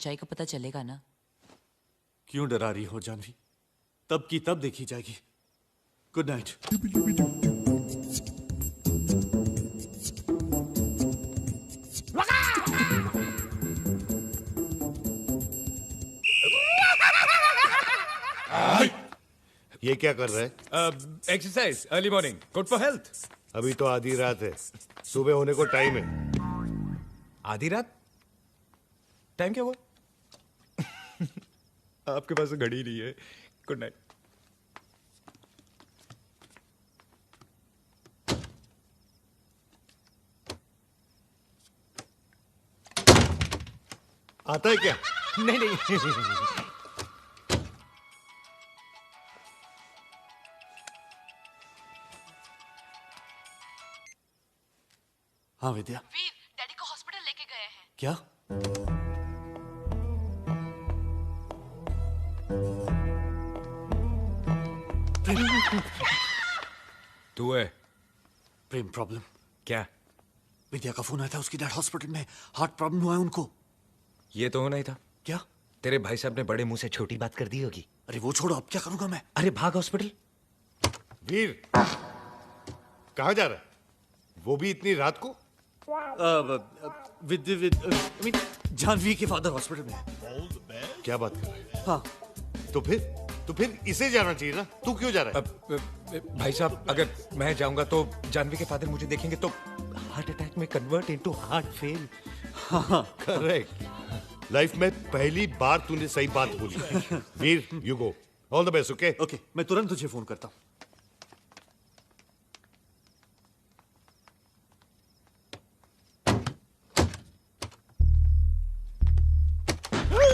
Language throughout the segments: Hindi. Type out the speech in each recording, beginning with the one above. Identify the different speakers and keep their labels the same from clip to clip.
Speaker 1: सच्चाई का पता चलेगा ना।
Speaker 2: क्यों डरा रही हो जानवी? तब की तब देखी जाएगी। Good night.
Speaker 3: ये क्या कर रहा है?
Speaker 4: Exercise, early morning, good for health.
Speaker 3: अभी तो आधी रात है, सुबह होने को टाइम है।
Speaker 4: आधी रात? टाइम क्या हुआ? आपके पास तो घड़ी नहीं है। Good night.
Speaker 3: आता है क्या?
Speaker 4: नहीं नहीं।
Speaker 2: हाँ विद्या।
Speaker 1: वीर, डैडी को हॉस्पिटल लेके गए हैं।
Speaker 2: क्या?
Speaker 4: तू है?
Speaker 2: प्रेम प्रॉब्लम।
Speaker 4: क्या?
Speaker 2: विद्या का फोन आया था, उसकी डैड हॉस्पिटल में, हार्ट प्रॉब्लम हुआ है उनको।
Speaker 4: ये तो होना ही था।
Speaker 2: क्या?
Speaker 4: तेरे भाई साहब ने बड़े मुंह से छोटी बात कर दी होगी।
Speaker 2: अरे वो छोड़ो, अब क्या करूंगा मैं?
Speaker 4: अरे भाग हॉस्पिटल।
Speaker 3: वीर कहाँ जा रहा है? वो भी इतनी रात को?
Speaker 2: जानवी के फादर हॉस्पिटल में है।
Speaker 3: क्या बात कर रहा है?
Speaker 2: हाँ।
Speaker 3: तो फिर इसे जाना चाहिए ना, तू क्यों जा रहा है?
Speaker 4: भाई साहब, अगर मैं जाऊंगा तो जानवी के फादर मुझे देखेंगे तो हार्ट अटैक में convert into heart fail.
Speaker 3: Correct. Life में पहली बार तूने सही बात बोली। Veer you go, all the best. Okay
Speaker 2: okay, मैं तुरंत तुझे फोन करता हूँ।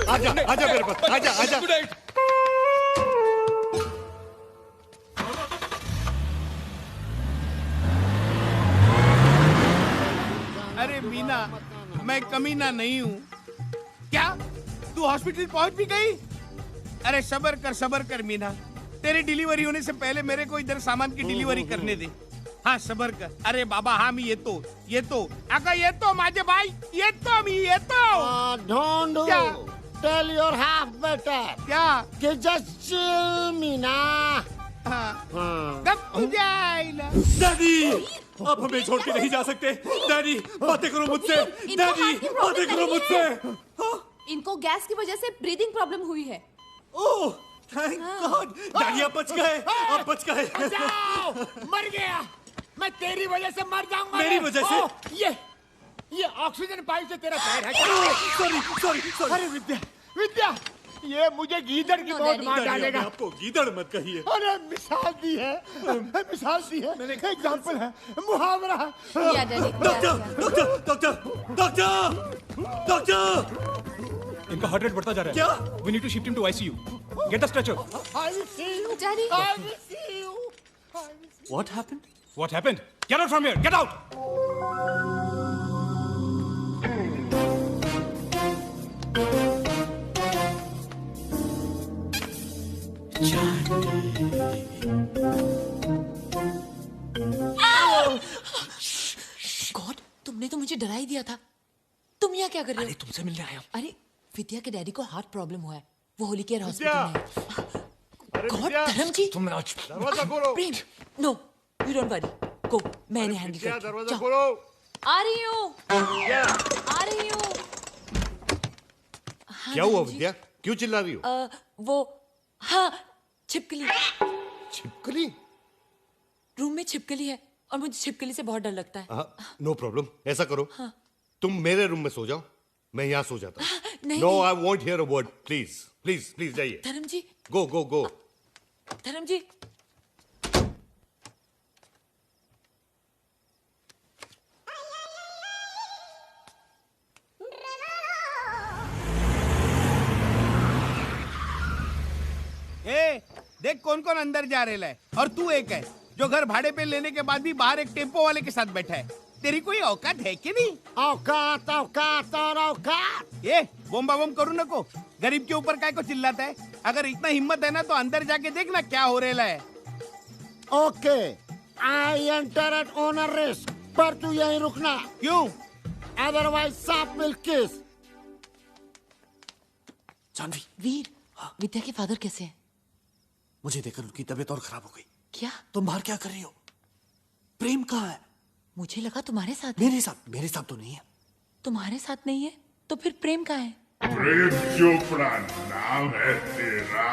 Speaker 3: आजा आजा मेरे पास, आजा आजा।
Speaker 5: अरे मीना, मैं कमीना नहीं हूँ क्या? तू हॉस्पिटल पहुंच भी गई? अरे सबर कर मीना, तेरी डिलीवरी होने से पहले मेरे को इधर सामान की डिलीवरी करने दे। हाँ सबर कर। अरे बाबा हाँ, मी येतो अगं येतो माझे भाई, येतो मी येतो।
Speaker 6: Don't
Speaker 5: क्या?
Speaker 6: tell your half better.
Speaker 5: क्या?
Speaker 6: कि just chill मीना।
Speaker 5: कब तुझे आईला?
Speaker 2: डैडी, आप हमें छोड़ के नहीं जा सकते। डैडी, बातें करो मुझसे। डैडी, बातें करो मुझसे।
Speaker 7: इनको गैस की वजह से ब्रीदिंग प्रॉब्लम हुई है।
Speaker 2: ओह, थैंक गॉड। डैडी आप बच गए, आप बच गए।
Speaker 6: बचाओ, मर गया। मैं तेरी वजह से मर जाऊंगा।
Speaker 2: मेरी वजह से?
Speaker 6: ये ऑक्सीजन पाइप से तेरा पैर है।
Speaker 2: सॉरी।
Speaker 6: अरे विद्या, ये मुझे गीदड़ की मौत मार डालेगा।
Speaker 2: आपको गीदड़ मत कहिए।
Speaker 6: अरे मिसाल दी है, एग्जाम्पल है, मुहावरा है।
Speaker 2: डॉक्टर।
Speaker 4: इनका हार्ट रेट बढ़ता जा रहा है।
Speaker 2: क्या?
Speaker 4: We need to shift him to ICU. Get a stretcher.
Speaker 6: I will see you.
Speaker 7: Daddy.
Speaker 6: I will see you.
Speaker 2: What happened?
Speaker 4: What happened? Get out from here. Get out.
Speaker 1: God, तुमने तो मुझे डरा ही दिया था। तुम यहाँ क्या कर रहे हो?
Speaker 4: अरे तुमसे मिलने आया हूँ।
Speaker 1: अरे विद्या के डैडी को हार्ट प्रॉब्लम हुआ है, वो होली केयर हॉस्पिटल में है। गॉड, धर्म जी।
Speaker 4: तुम आज
Speaker 3: दरवाजा खोलो।
Speaker 1: प्रेम, नो, यू डोंट वरी। गो, मैंने हैंडल
Speaker 3: क्या?
Speaker 1: कर।
Speaker 3: दरवाजा खोलो।
Speaker 1: आ रही हूँ। हाँ,
Speaker 3: क्या हुआ
Speaker 1: धर्म जी।
Speaker 3: विद्या? क्यों चिल्ला रही हो?
Speaker 1: वो हाँ, छिपकली।
Speaker 3: छिपकली?
Speaker 1: रूम में छिपकली है और मुझे छिपकली से बहुत डर लगता है।
Speaker 3: No problem. ऐसा करो, तुम मेरे रूम में सो जाओ, मैं यहाँ सो जाता हूँ।
Speaker 1: नहीं,
Speaker 3: नो,
Speaker 1: नहीं।
Speaker 3: I want here a word. Please please please जाइए।
Speaker 1: धर्म जी,
Speaker 3: गो गो गो।
Speaker 1: धर्म जी।
Speaker 5: देख कौन कौन अंदर जा रहा है, और तू एक है जो घर भाड़े पे लेने के बाद भी बाहर एक टेम्पो वाले के साथ बैठा है। तेरी कोई औकात है कि नहीं?
Speaker 6: औकात औकात और औकात।
Speaker 5: ये बोम्बा बोम करू नको, गरीब के ऊपर काय को चिल्लाता है? अगर इतना हिम्मत है ना तो अंदर जाके देखना क्या हो रहा है।
Speaker 6: Okay, I enter eight owner risk, पर तू यहीं रुकना।
Speaker 5: क्यों?
Speaker 6: अदरवाइज सांप विल किस।
Speaker 8: जानवी,
Speaker 1: वीर, विद्या के फादर कैसे हैं?
Speaker 8: मुझे देखकर उनकी तबीयत और खराब हो गई।
Speaker 1: क्या?
Speaker 8: तुम बाहर क्या कर रही हो? प्रेम कहाँ है?
Speaker 1: मुझे लगा तुम्हारे साथ है।
Speaker 8: मेरे साथ तो नहीं है।
Speaker 1: तुम्हारे साथ नहीं है तो फिर प्रेम कहाँ है?
Speaker 9: प्रेम चोपड़ा नाम है तेरा।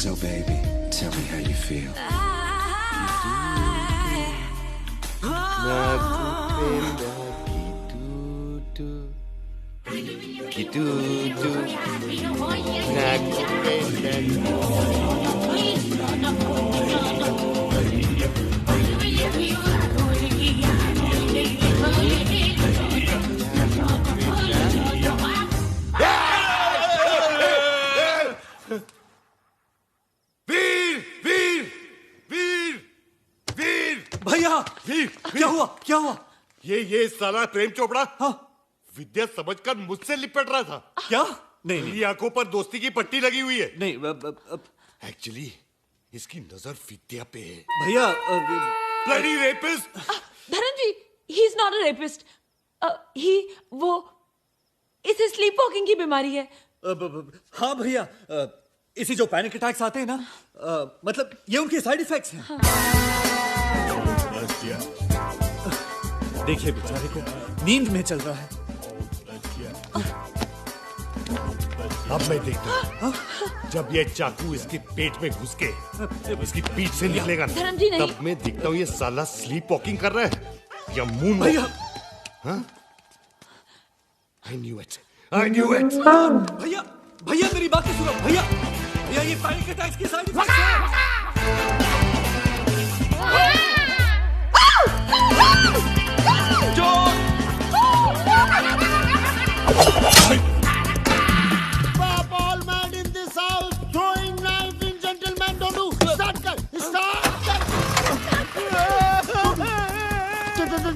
Speaker 10: So baby, tell me how you feel.
Speaker 3: वीर वीर वीर वीर
Speaker 8: भैया,
Speaker 3: वीर
Speaker 8: क्या हुआ?
Speaker 3: ये साला प्रेम चोपड़ा
Speaker 8: हाँ?
Speaker 3: विद्या समझकर मुझसे लिपट रहा था।
Speaker 8: क्या? नहीं
Speaker 3: मेरी आंखों पर दोस्ती की पट्टी लगी हुई है।
Speaker 8: नहीं
Speaker 3: एक्चुअली इसकी नजर विद्या पे है।
Speaker 8: भैया,
Speaker 3: ब्लडी रेपिस्ट।
Speaker 1: धरन जी, he is not a rapist. वो इसे स्लीप वॉकिंग की बीमारी है।
Speaker 8: हाँ भैया, इसी जो पैनिक अटैक्स आते हैं ना, मतलब ये उनके साइड इफेक्ट्स हैं। देखिए बेचारे को नींद में चल रहा है।
Speaker 3: अब मैं देखता हूँ जब ये चाकू इसके पेट में घुस के इसकी पीठ से निकलेगा ना,
Speaker 1: धरम जी, नहीं।
Speaker 3: तब मैं देखता हूँ ये साला स्लीप वॉकिंग कर रहा है या मून
Speaker 8: भैया,
Speaker 3: आई न्यू इट।
Speaker 8: भैया मेरी बात तो सुनो। भैया ये पैनिक अटैक्स के साइड इफेक्ट्स हैं।
Speaker 6: Stop all man in this house throwing knife in gentlemen. Don't do. Start.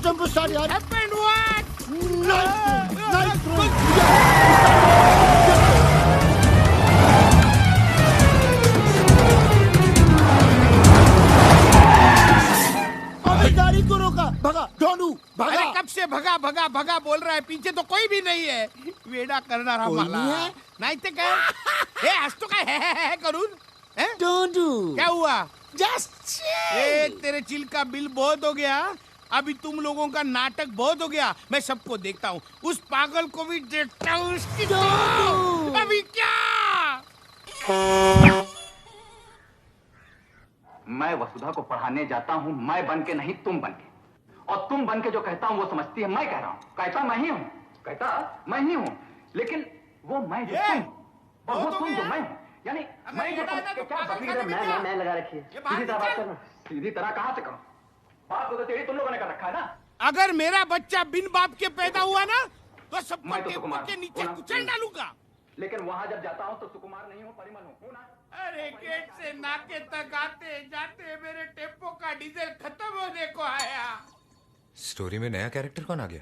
Speaker 6: Jump start yaar.
Speaker 5: Happened what?
Speaker 6: Knife throw. अबे गाड़ी को रोका। भगा डोनू
Speaker 5: अरे
Speaker 6: भगा।
Speaker 5: कब से भगा बोल रहा है, पीछे तो कोई भी नहीं है। वेड़ा करना रहा
Speaker 6: कोई
Speaker 5: माला।
Speaker 6: नहीं है?
Speaker 5: नहीं तो क्या? ए आज तो क्या है करून? हैं?
Speaker 6: डोनू
Speaker 5: क्या हुआ?
Speaker 6: जस्ट
Speaker 5: ए तेरे चिल का बिल बहुत हो गया। अभी तुम लोगों का नाटक बहुत हो गया। मैं सबको देखता हूँ, उस पागल को भी देखता हूँ। उसकी तो अभी क्या?
Speaker 11: मैं वसुधा को पढ़ाने जाता हूँ, मैं बन के नहीं तुम बन के। और तुम बन के जो कहता हूँ वो समझती है मैं कह रहा हूँ। कहता मैं ही हूँ, लेकिन वो मैं जो तुम और वो तुम जो मैं हूँ। यानी मैं जो तुम क्या बकरी है, मैं लगा रखी है। सीधी तरह बात करना। सीधी तरह कहाँ से करो? बात तो तेरी तुम लोगों ने कर रखा है ना।
Speaker 5: अगर मेरा बच्चा बिन बाप के पैदा हुआ ना तो सबको
Speaker 11: मैं तो
Speaker 5: टेबल
Speaker 11: सुकुमार
Speaker 5: के नीचे
Speaker 11: हूँ ना।
Speaker 5: कुचल डालूंगा।
Speaker 11: लेकिन वहां जब जाता हूँ तो सुकुमार नहीं हूँ, परिमल हूँ ना।
Speaker 5: अरे गेट से नाके तक आते जाते मेरे टेम्पो का डीजल खत्म होने को आया।
Speaker 4: स्टोरी में नया कैरेक्टर कौन आ गया?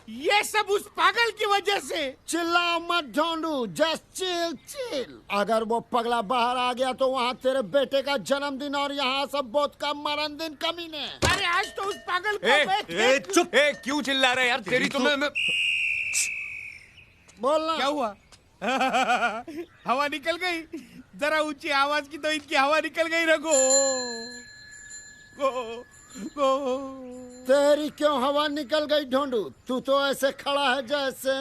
Speaker 5: ये सब उस पागल की वजह से।
Speaker 6: चिल्ला मत ढूंढू, जस्ट चिल। अगर वो पगला बाहर आ गया तो वहाँ तेरे बेटे का जन्मदिन और यहाँ सब बहुत का मरण दिन कमीने।
Speaker 5: अरे आज तो उस पागल को
Speaker 4: चुप! क्यों चिल्ला रहे यार? तेरी तो मैं
Speaker 6: बोलना।
Speaker 5: क्या हुआ? हवा निकल गई। जरा ऊंची आवाज की तो इनकी हवा निकल गई। रघो
Speaker 6: तेरी क्यों हवा निकल गई ढूंढू? तू तो ऐसे खड़ा है जैसे